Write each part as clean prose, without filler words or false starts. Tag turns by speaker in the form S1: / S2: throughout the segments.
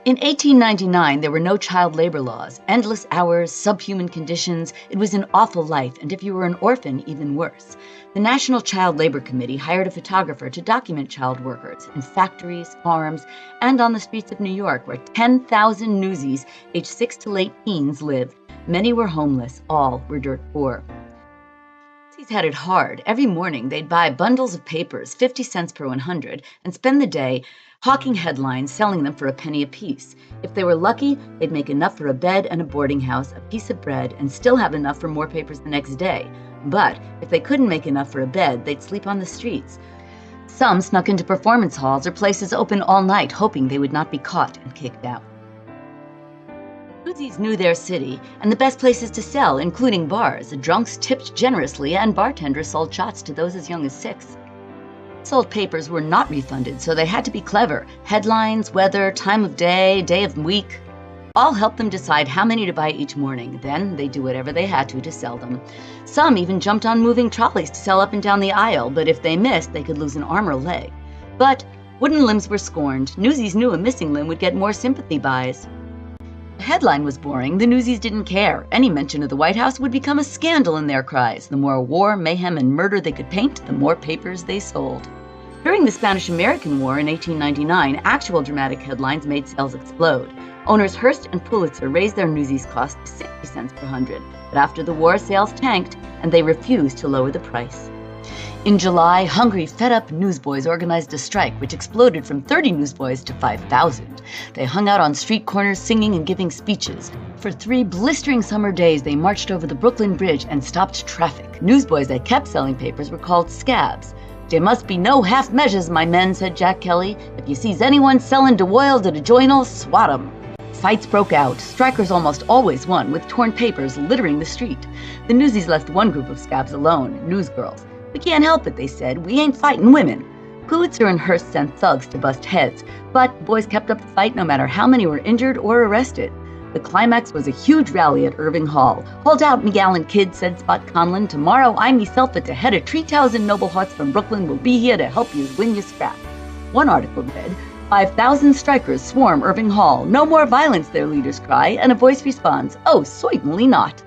S1: In 1899, there were no child labor laws, endless hours, subhuman conditions. It was an awful life, and if you were an orphan, even worse. The National Child Labor Committee hired a photographer to document child workers in factories, farms, and on the streets of New York, where 10,000 Newsies, aged 6 to late teens, lived. Many were homeless, all were dirt poor. Newsies had it hard. Every morning, they'd buy bundles of papers, 50 cents per 100, and spend the day hawking headlines, selling them for a penny apiece. If they were lucky, they'd make enough for a bed and a boarding house, a piece of bread, and still have enough for more papers the next day. But if they couldn't make enough for a bed, they'd sleep on the streets. Some snuck into performance halls or places open all night, hoping they would not be caught and kicked out. Newsies knew their city and the best places to sell, including bars. The drunks tipped generously, and bartenders sold shots to those as young as 6. Sold papers were not refunded, so they had to be clever. Headlines, weather, time of day of week, all helped them decide how many to buy each morning. Then they'd do whatever they had to sell them. Some even jumped on moving trolleys to sell up and down the aisle, but if they missed, they could lose an arm or leg. But wooden limbs were scorned. Newsies knew a missing limb would get more sympathy buys. The headline was boring. The Newsies didn't care. Any mention of the White House would become a scandal in their cries. The more war, mayhem, and murder they could paint, the more papers they sold. During the Spanish-American War in 1899, actual dramatic headlines made sales explode. Owners Hearst and Pulitzer raised their Newsies cost to 60 cents per 100, but after the war, sales tanked, and they refused to lower the price. In July, hungry, fed-up newsboys organized a strike, which exploded from 30 newsboys to 5,000. They hung out on street corners singing and giving speeches. For 3 blistering summer days, they marched over the Brooklyn Bridge and stopped traffic. Newsboys that kept selling papers were called scabs. "There must be no half measures, my men," said Jack Kelly. "If you sees anyone selling de oil to the joinal, swat 'em." Fights broke out. Strikers almost always won, with torn papers littering the street. The Newsies left one group of scabs alone, newsgirls. "We can't help it," they said. "We ain't fighting women." Pulitzer and Hearst sent thugs to bust heads, but boys kept up the fight no matter how many were injured or arrested. The climax was a huge rally at Irving Hall. "Hold out, me gallant kid," said Spot Conlon. "Tomorrow I myself at the head of 3,000 noble hearts from Brooklyn will be here to help you win your scrap." One article read, 5,000 strikers swarm Irving Hall. No more violence, their leaders cry, and a voice responds, "Oh, certainly not."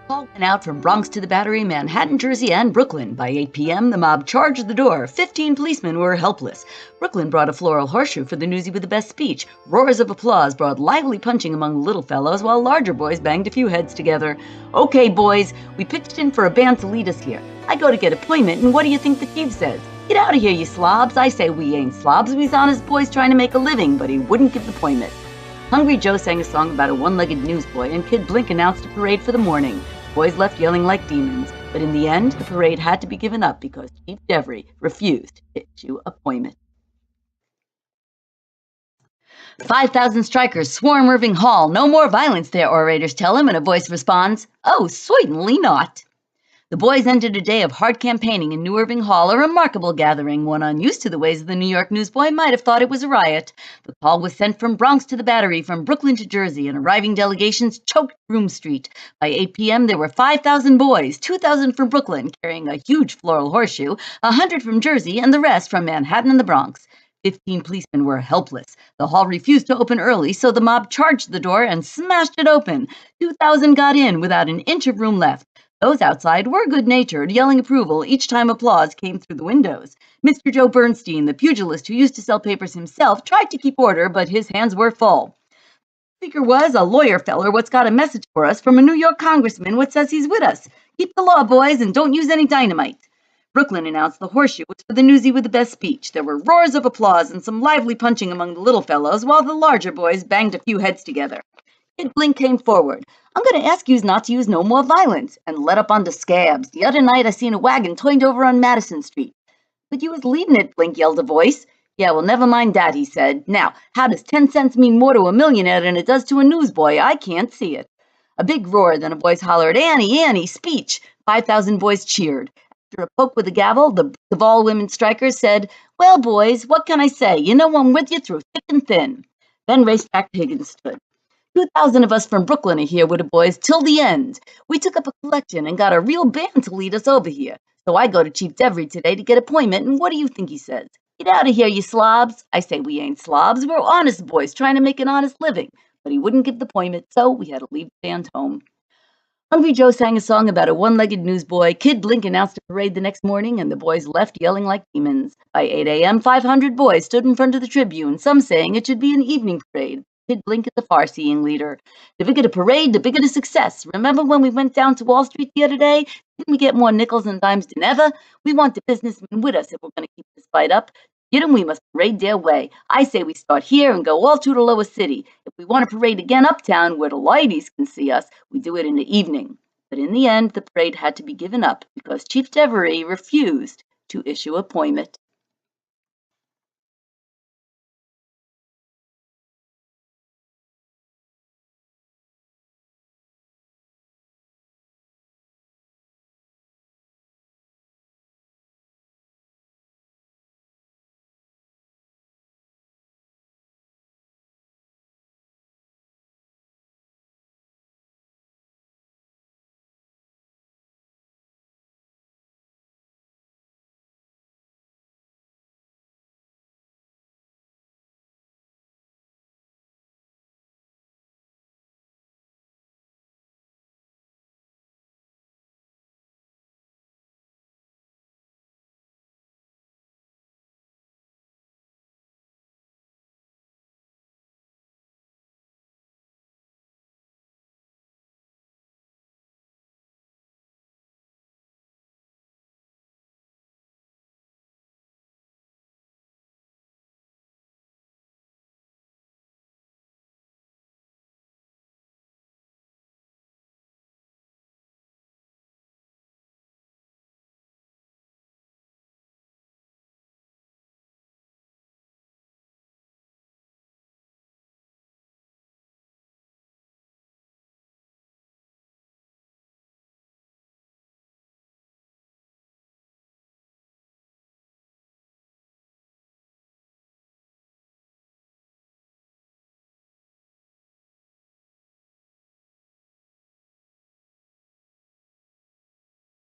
S1: Call went out from Bronx to the Battery, Manhattan, Jersey, and Brooklyn. By 8 p.m., the mob charged the door. 15 policemen were helpless. Brooklyn brought a floral horseshoe for the newsie with the best speech. Roars of applause brought lively punching among the little fellows, while larger boys banged a few heads together. "Okay, boys, we pitched in for a band to lead us here. I go to get appointment, and what do you think the chief says? 'Get out of here, you slobs.' I say we ain't slobs. We's honest boys trying to make a living," but he wouldn't give the appointment. Hungry Joe sang a song about a one-legged newsboy, and Kid Blink announced a parade for the morning. Boys left yelling like demons, but in the end, the parade had to be given up because Chief Devery refused to issue appointment. 5,000 strikers swarm Irving Hall. No more violence there, orators tell him, and a voice responds, "Oh, certainly not." The boys ended a day of hard campaigning in New Irving Hall, a remarkable gathering. One unused to the ways of the New York newsboy might have thought it was a riot. The call was sent from Bronx to the Battery, from Brooklyn to Jersey, and arriving delegations choked Broome Street. By 8 p.m., there were 5,000 boys, 2,000 from Brooklyn, carrying a huge floral horseshoe, 100 from Jersey, and the rest from Manhattan and the Bronx. 15 policemen were helpless. The hall refused to open early, so the mob charged the door and smashed it open. 2,000 got in without an inch of room left. Those outside were good-natured, yelling approval each time applause came through the windows. Mr. Joe Bernstein, the pugilist who used to sell papers himself, tried to keep order, but his hands were full. The speaker was a lawyer feller what's got a message for us from a New York congressman what says he's with us. "Keep the law, boys, and don't use any dynamite." Brooklyn announced the horseshoe was for the newsie with the best speech. There were roars of applause and some lively punching among the little fellows, while the larger boys banged a few heads together. Kid Blink came forward. "I'm going to ask yous not to use no more violence," and let up on the scabs. "The other night I seen a wagon turned over on Madison Street." "But you was leading it," Blink yelled a voice. "Yeah, well, never mind that," he said. "Now, how does 10 cents mean more to a millionaire than it does to a newsboy? I can't see it." A big roar, then a voice hollered, "Annie, Annie, speech!" 5,000 boys cheered. After a poke with a gavel, the all-women strikers said, "Well, boys, what can I say? You know I'm with you through thick and thin." Then racetrack Higgins stood. 2,000 of us from Brooklyn are here with the boys till the end. We took up a collection and got a real band to lead us over here. So I go to Chief Devery today to get appointment, and what do you think he says? Get out of here, you slobs. I say we ain't slobs. We're honest boys trying to make an honest living. But he wouldn't give the appointment, so we had to leave the band home. Hungry Joe sang a song about a one-legged newsboy. Kid Blink announced a parade the next morning, and the boys left yelling like demons. By 8 a.m., 500 boys stood in front of the Tribune, some saying it should be an evening parade. Kid Blink is the far-seeing leader. The bigger the parade, the bigger the success. Remember when we went down to Wall Street the other day? Didn't we get more nickels and dimes than ever? We want the businessmen with us if we're going to keep this fight up. Get 'em, we must parade their way. I say we start here and go all through the lower city. If we want to parade again uptown where the ladies can see us, we do it in the evening. But in the end, the parade had to be given up because Chief Devery refused to issue a appointment.